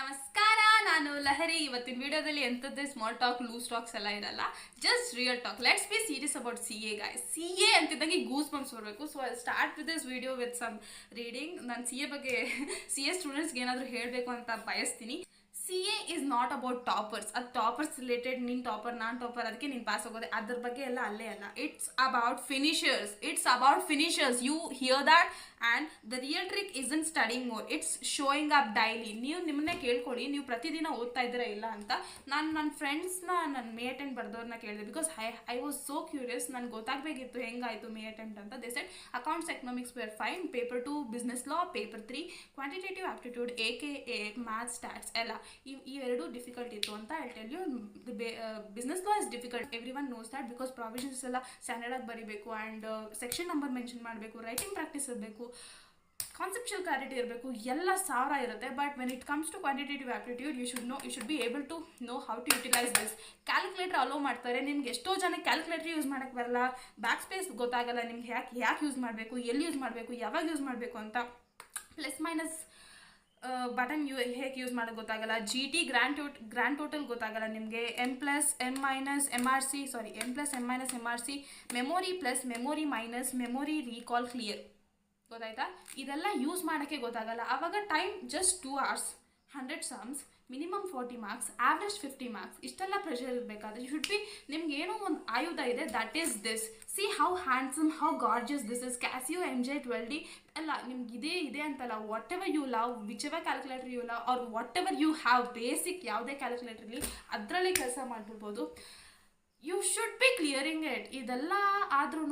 ನಮಸ್ಕಾರ, ನಾನು ಲಹರಿ. ಇವತ್ತಿನ ವಿಡಿಯೋದಲ್ಲಿ ಎಂಥದ್ದೇ ಸ್ಮಾಲ್ ಟಾಕ್, ಲೂಸ್ ಟಾಕ್ಸ್ ಎಲ್ಲ ಇರಲ್ಲ, just real talk. Let's be serious about C A guys. C A ಅಂತಿದ್ದಂಗೆ ಗೂಸ್ ಬಂಪ್ಸ್ ಬರಬೇಕು. So I start with this video with some reading. ನಾನು ಸಿ ಎ ಬಗ್ಗೆ ಸಿ ಎ ಸ್ಟೂಡೆಂಟ್ಸ್ಗೆ ಏನಾದರೂ ಹೇಳಬೇಕು ಅಂತ ಬಯಸ್ತೀನಿ. C A is not about toppers. ಅದು ಟಾಪರ್ಸ್ ರಿಲೇಟೆಡ್, ನೀನು ಟಾಪರ್ ನಾನು ಟಾಪರ್ ಅದಕ್ಕೆ ನೀನು ಪಾಸ್ ಆಗೋದೆ, ಅದ್ರ ಬಗ್ಗೆ ಎಲ್ಲ ಅಲ್ಲೇ ಅಲ್ಲ. It's about finishers. You hear that. And the real trick isn't studying more, it's showing up daily. ನೀವು ನಿಮ್ಮನ್ನೇ ಕೇಳ್ಕೊಳ್ಳಿ, ನೀವು ಪ್ರತಿದಿನ ಓದ್ತಾ ಇದ್ದೀರಾ ಇಲ್ಲ ಅಂತ. ನಾನು ನನ್ನ ಫ್ರೆಂಡ್ಸ್ನ, ನನ್ನ ಮೇ ಅಟೆಂಪ್ಟ್ ಬರೆದವ್ರನ್ನ ಕೇಳಿದೆ, because I was so curious. ನನಗೆ ಗೊತ್ತಾಗಬೇಕಿತ್ತು ಹೆಂಗಾಯಿತು ಮೇ ಅಟೆಂಪ್ಟ್ ಅಂತ. They said accounts economics were fine, paper 2 business law, paper 3 quantitative aptitude AKA maths stats ಎಲ್ಲ ಈ ಎರಡು ಡಿಫಿಕಲ್ಟ್ ಇತ್ತು ಅಂತ. I tell you, business law is difficult, everyone knows that, because provisions ಎಲ್ಲ standard ಆಗಿ ಬರೀಬೇಕು. And section number mention ಮಾಡಬೇಕು, writing practice ಇರಬೇಕು, ಕಾನ್ಸೆಪ್ಚುಯಲ್ ಕ್ಲಾರಿಟಿ ಇರಬೇಕು, ಎಲ್ಲ ಸಾವಿರ ಇರುತ್ತೆ. But when it comes to quantitative aptitude, you should be able to know how to utilise this. Calculator allow ಮಾಡ್ತಾರೆ, ನಿಮ್ಗೆ ಎಷ್ಟೋ ಜನಕ್ಕೆ ಕ್ಯಾಲ್ಕುಲೇಟರ್ ಯೂಸ್ ಮಾಡೋಕ್ಕೆ ಬರಲ್ಲ, ಬ್ಯಾಕ್ ಸ್ಪೇಸ್ ಗೊತ್ತಾಗಲ್ಲ ನಿಮ್ಗೆ, ಯಾಕೆ ಯೂಸ್ ಮಾಡಬೇಕು, ಎಲ್ಲಿ ಯೂಸ್ ಮಾಡಬೇಕು, ಯಾವಾಗ ಯೂಸ್ ಮಾಡಬೇಕು ಅಂತ. ಪ್ಲಸ್ ಮೈನಸ್ ಬಟನ್ ಹೇಗೆ ಯೂಸ್ ಮಾಡೋಕ್ಕೆ ಗೊತ್ತಾಗಲ್ಲ, GT ಗ್ರ್ಯಾಂಡ್ ಟೋಟಲ್ ಗೊತ್ತಾಗಲ್ಲ ನಿಮಗೆ, M+M-MRC, memory plus memory minus memory recall clear ಗೊತ್ತಾಯ್ತಾ. ಇದೆಲ್ಲ ಯೂಸ್ ಮಾಡೋಕ್ಕೆ ಗೊತ್ತಾಗಲ್ಲ. ಆವಾಗ time just 2 hours, 100 sums, minimum 40 marks, average 50 marks. ಇಷ್ಟೆಲ್ಲ ಪ್ರೆಷರ್ ಇರಬೇಕಾದ್ರೆ ಯು ಶುಡ್ ಬಿ, ನಿಮ್ಗೆ ಏನೋ ಒಂದು ಆಯುಧ ಇದೆ, that is this. C how handsome, how gorgeous this is. Casio MJ12D ಅಲ್ಲ, ನಿಮ್ಗೆ ಇದೆ ಅಂತಲ್ಲ, what ever you love, which ever calculator you love, or what ever you have, basic ಯಾವುದೇ ಕ್ಯಾಲ್ಕುಲೇಟರ್ಲಿ ಅದರಲ್ಲಿ ಕೆಲಸ ಮಾಡಿಬಿಡ್ಬೋದು. You should be clearing it. ಇದೆಲ್ಲ ಆದ್ರೂ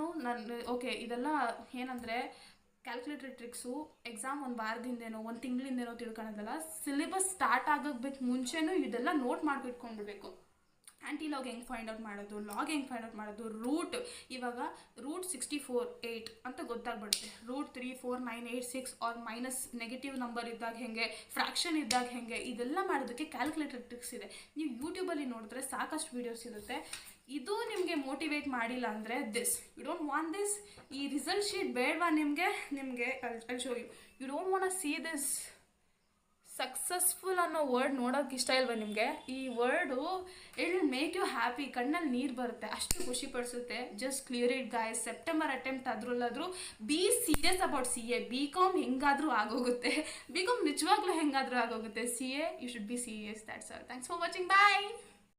ಓಕೆ, ಇದೆಲ್ಲ ಏನಂದರೆ ಕ್ಯಾಲ್ಕುಲೇಟರ್ ಟ್ರಿಕ್ಸು ಎಕ್ಸಾಮ್ ಒಂದು ವಾರದಿಂದೇನೋ ಒಂದು ತಿಂಗಳಿಂದೇನೋ ತಿಳ್ಕೊಳೋದಲ್ಲ, ಸಿಲೆಬಸ್ ಸ್ಟಾರ್ಟ್ ಆಗೋಕ್ಕೆ ಮುಂಚೆನೂ ಇದೆಲ್ಲ ನೋಟ್ ಮಾಡಿಬಿಟ್ಕೊಂಡ್ಬಿಡ್ಬೇಕು. ಆ್ಯಂಟಿ ಲಾಗ್ ಹೆಂಗೆ ಫೈಂಡ್ ಔಟ್ ಮಾಡೋದು, ಲಾಗ್ ಹೆಂಗೆ ಫೈಂಡ್ ಔಟ್ ಮಾಡೋದು, ಇವಾಗ ರೂಟ್ 64 ಅಂತ ಗೊತ್ತಾಗ್ಬಿಡುತ್ತೆ. Root 3 4 9 8 6 or minus negative number ಇದ್ದಾಗ ಹೆಂಗೆ, ಫ್ರ್ಯಾಕ್ಷನ್ ಇದ್ದಾಗ ಹೆಂಗೆ, ಇದೆಲ್ಲ ಮಾಡೋದಕ್ಕೆ ಕ್ಯಾಲ್ಕುಲೇಟರ್ ಟ್ರಿಕ್ಸ್ ಇದೆ. ನೀವು ಯೂಟ್ಯೂಬಲ್ಲಿ ನೋಡಿದ್ರೆ ಸಾಕಷ್ಟು ವೀಡಿಯೋಸ್ ಇರುತ್ತೆ. ಇದು ನಿಮಗೆ ಮೋಟಿವೇಟ್ ಮಾಡಿಲ್ಲ ಅಂದರೆ this, you don't want this. ಈ ರಿಸಲ್ಟ್ ಶೀಟ್ ಬೇಡವಾ ನಿಮಗೆ I show you don't want see this. Successful ಅನ್ನೋ ವರ್ಡ್ ನೋಡೋಕೆ ಇಷ್ಟ ಇಲ್ವಾ ನಿಮಗೆ? ಈ word it will make you happy, ಕಣ್ಣಲ್ಲಿ ನೀರು ಬರುತ್ತೆ, ಅಷ್ಟು ಖುಷಿ ಪಡಿಸುತ್ತೆ. Just clear it guys. September attempt ಅದ್ರಲ್ಲಾದರೂ be serious about CA. BCom ಹೆಂಗಾದರೂ ಆಗೋಗುತ್ತೆ, BCom ನಿಜವಾಗ್ಲೂ ಹೆಂಗಾದರೂ ಆಗೋಗುತ್ತೆ. CA you should be serious. That's all. Thanks for watching. Bye.